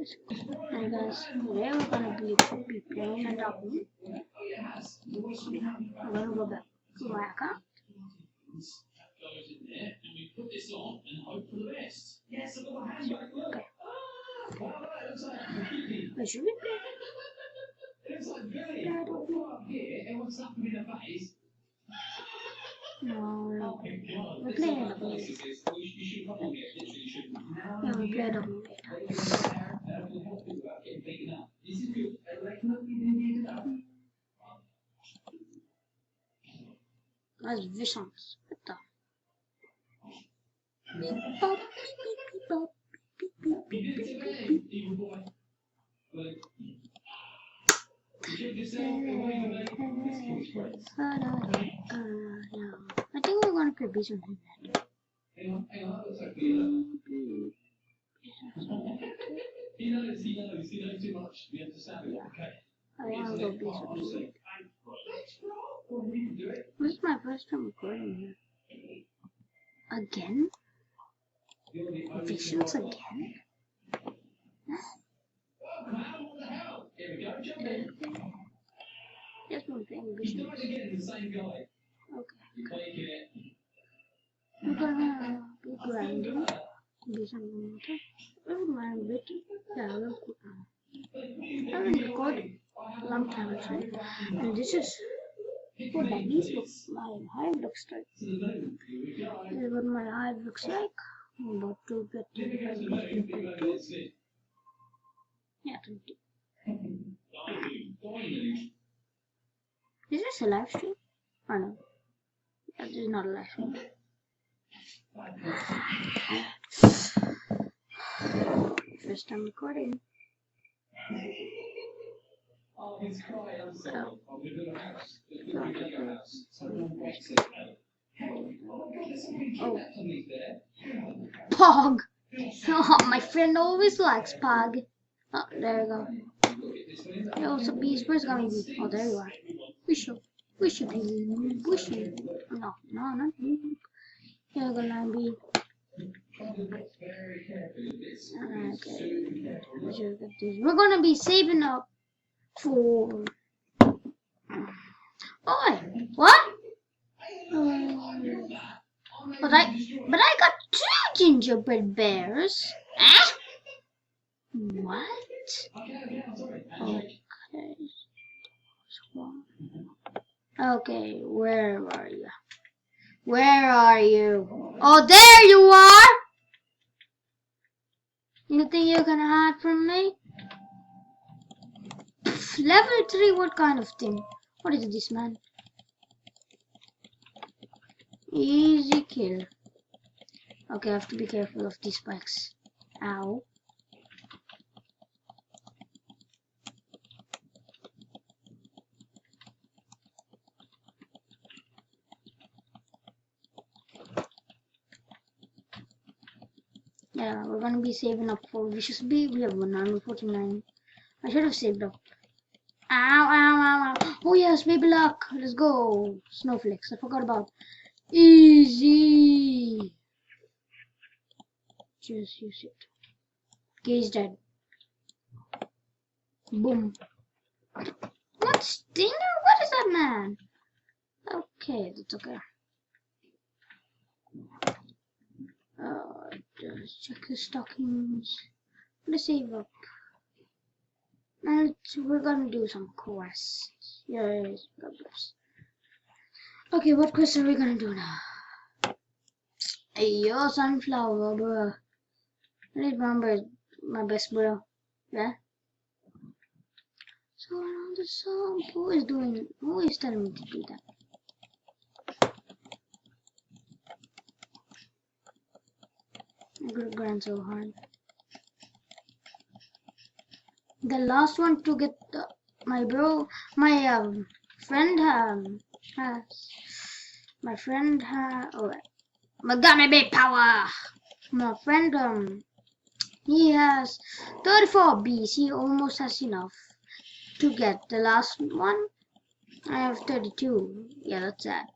And guys, today we're gonna be playing a dog. I'm gonna go back to my account. Okay. What should we play? No. We play a dog. Yeah, we play a dog later. That's visions. What the? I think we're gonna play Bison. I wanna go Bison. This is my first time recording here. Again? Visions again? Just one thing, Visions. Okay. We're gonna be grinding Vision water. Never mind a bit. Yeah, I will cook now. I haven't recorded a long time actually. And this is what my hive looks like. This is what my hive looks like. I'm about to get 25. Yeah, 20. Is this a live stream? Or no? Yeah, this is not a live stream. First time recording. Oh. Pog! Oh, my friend always likes Pog. Oh, there we go. Hey, what's up, bees? Where's gonna be? Oh, there you are. Wish you, wish you. No, not you. You're gonna be. Okay. We're gonna be saving up for. Oh, what? But I got 2 gingerbread bears. Ah? What? Okay, where are you? Where are you? Oh, there you are! You think you're gonna hide from me? Level 3, what kind of thing? What is this, man? Easy kill. Okay, I have to be careful of these spikes. Ow. Yeah, we're gonna be saving up for Vicious Bee. We have 149. I should have saved up. Ow. Oh yes, baby luck. Let's go. Snowflakes. I forgot about. Easy. Just use it. Okay, he's dead. Boom. What stinger? What is that, man? Okay, that's okay. Just check the stockings. Let's save up. And we're gonna do some quests. Yes, God bless. Okay, what quest are we gonna do now? Hey, yo, sunflower, bro. I need remember my best bro. Yeah? So around the song, who is telling me to do that? I could grind so hard. The last one to get my friend but got my big power. My friend he has 34 bees. He almost has enough to get the last one. I have 32. Yeah, that's that.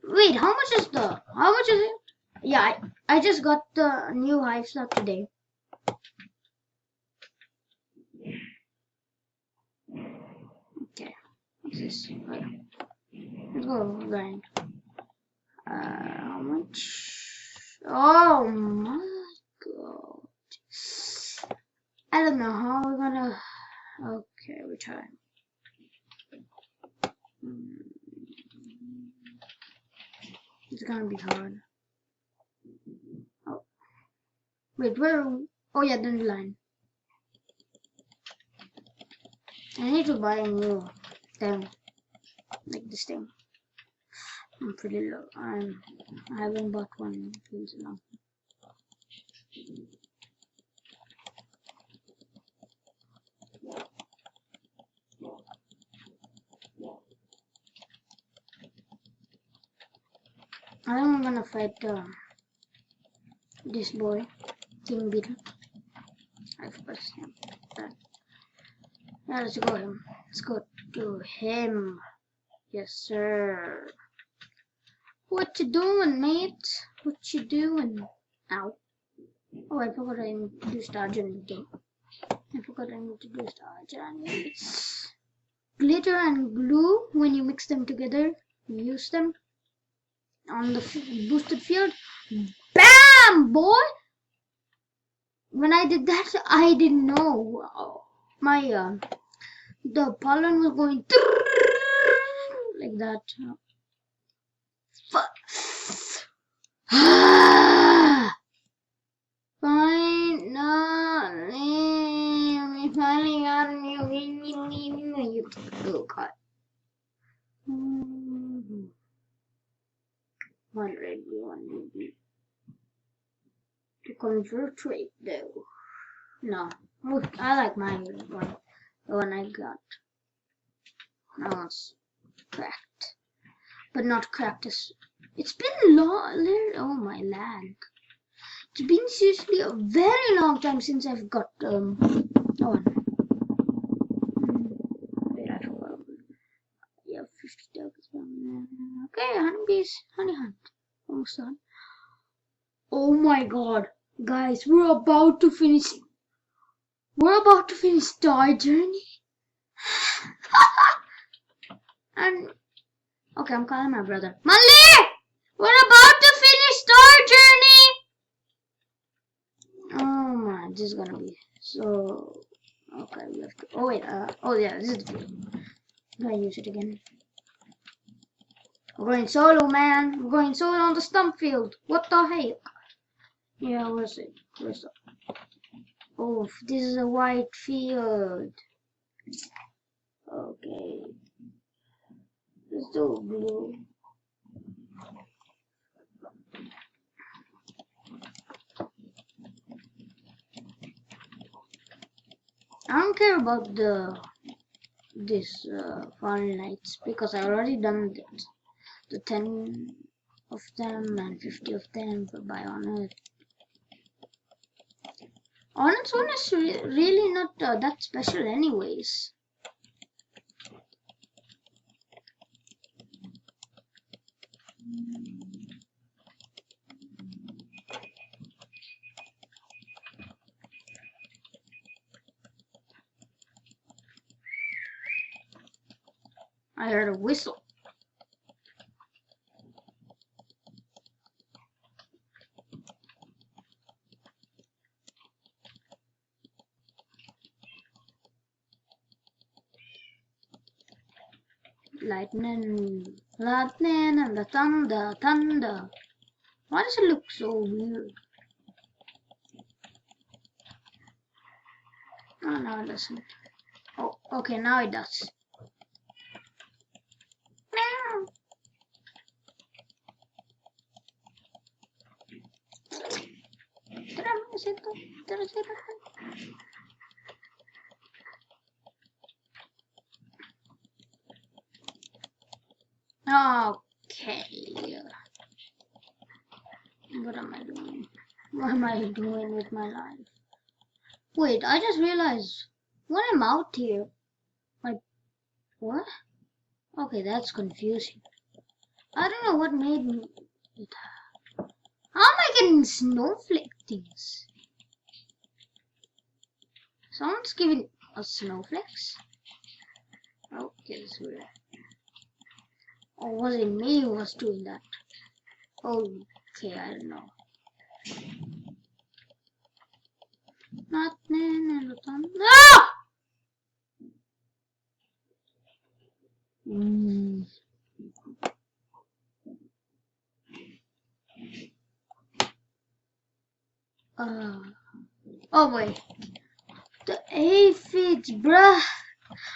Wait, how much is it? Yeah, I just got the new hive slot today. this. Okay. Let's go grind. How much? Oh my god. I don't know how we're gonna. Okay, we try. It's gonna be hard. Oh. Wait, where? Oh yeah, the line. I need to buy a new thing. Like this thing. I'm pretty low. I haven't bought one in so long. I think I'm gonna fight this boy, King Beetle. I forgot his name. Yeah, let's go him. Let's go to him. Yes, sir. What you doing, mate? What you doing? Ow. Oh, I forgot I need to do star journey game. I forgot I need to do star journey. Glitter and glue, when you mix them together, you use them on the boosted field. BAM, boy! When I did that, I didn't know my the pollen was going like that. Finally, we finally got a new oh god. 101 to concentrate though. No, I like my one. The one I got. That one's cracked, but not cracked as. It's been long. Oh my lag! It's been seriously a very long time since I've got one. Wait, I forgot. Yeah, 50 tokens. Okay, honey hunt. Almost done. Oh my god, guys, we're about to finish. We're about to finish Star Journey. And okay, I'm calling my brother. Mali! We're about to finish Star Journey! Oh man, this is gonna be so. Okay, we have to. Oh wait, oh yeah, this is the field. I'm gonna use it again. We're going solo, man. We're going solo on the stump field. What the heck? Yeah, where's it? Where's it? Oh, this is a white field. Okay. Let's do blue. I don't care about this foreign lights because I already done it. The 10 of them and 50 of them for buy on it. On its own is really not that special anyways. I heard a whistle. Lightning and the thunder. Why does it look so weird? Oh, no, it doesn't. Oh, okay, now it does. Okay. What am I doing? What am I doing with my life? Wait, I just realized when I'm out here, what? Okay, that's confusing. I don't know what made me. How am I getting snowflake things? Someone's giving us snowflakes. Okay, this is weird. Or was it me who was doing that? Okay, I don't know. Not no! Oh wait. The aphids, bruh.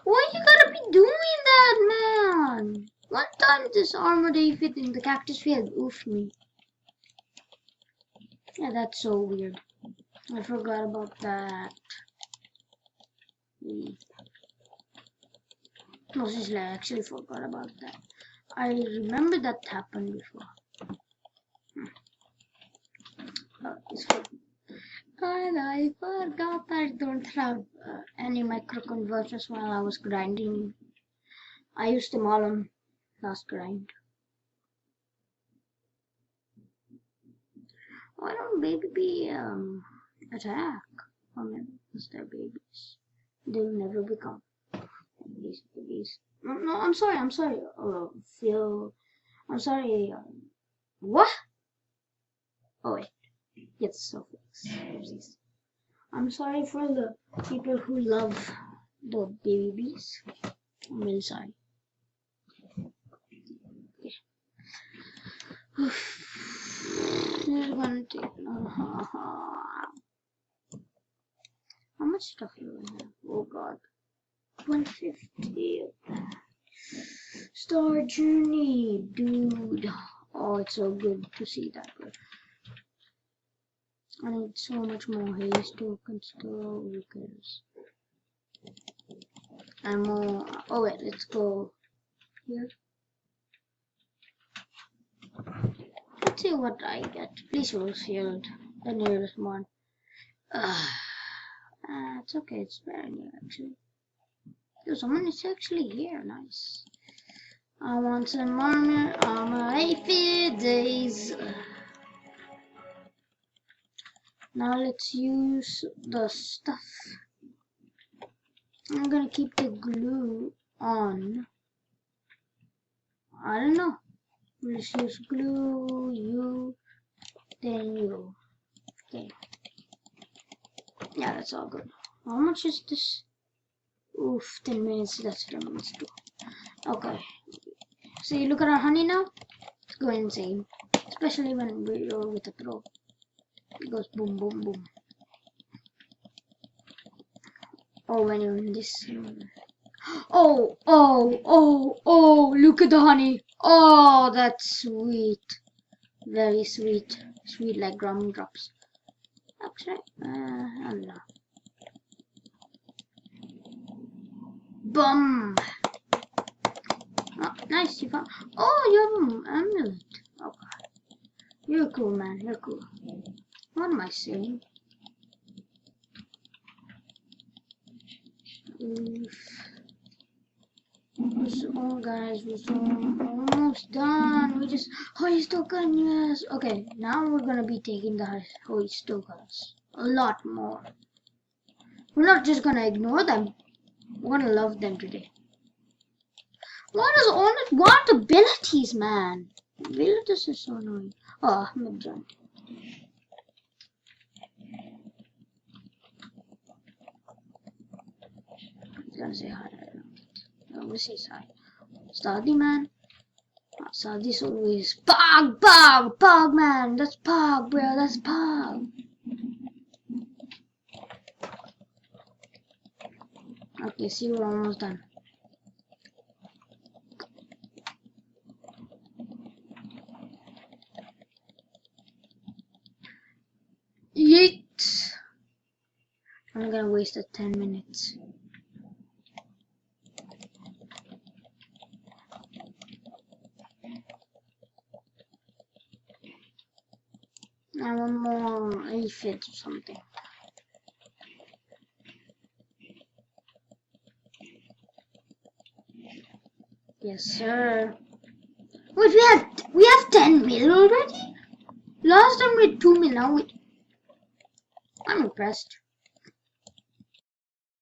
Why you gotta be doing that, man? One time this armored aphid in the cactus field oofed me. Yeah, that's so weird. I forgot about that. No, seriously, I actually forgot about that. I remember that happened before. It's fun. And I forgot I don't have any microconverters while I was grinding. I used them all on last grind. Why don't baby bee attack? Or maybe it's their babies. They'll never become babies. No, I'm sorry. Phil. I'm sorry. What? Oh wait. Yes, so fix. I'm sorry for the people who love the baby bees. I'm really sorry. This is gonna take. How much stuff do I have? Oh god. 150 of that. Star Journey, dude. Oh, it's so good to see that. I need so much more haste tokens to who cares. And more. Oh wait, let's go here. Let's see what I get. Please roll field. The nearest one. It's okay, it's very near actually. Yo, someone is actually here, nice. I want some armor aphid days. Now let's use the stuff. I'm gonna keep the glue on. I don't know. Let's use glue, you, then you. Okay. Yeah, that's all good. How much is this? Oof, 10 minutes. That's 10 minutes too. Okay. See, look at our honey now. It's going insane. Especially when we're with a throw. It goes boom, boom, boom. Oh, when you're in this. Oh, look at the honey. Oh, that's sweet. Very sweet. Sweet like gumdrops. Actually, I don't know. Bum! Oh, nice, you found. Oh, you have an amulet. Okay. You're cool, man. You're cool. What am I saying? Oh, guys, we're almost done. We just hoist token, yes. Okay, now we're gonna be taking the hoist tokens a lot more. We're not just gonna ignore them. We're gonna love them today. What does all it want abilities, man? Villagers is so annoying. Oh, I'm a drunk. He's gonna say hi. I'm gonna say hi. Stardy, man. Stardy's always Pog, man. That's Pog, bro. That's Pog. Okay, see, we're almost done. Yeet! I'm gonna waste 10 minutes. I want more aphids or something. Yes, sir. Wait, we have 10 mil already? Last time we had 2 mil, now I'm impressed.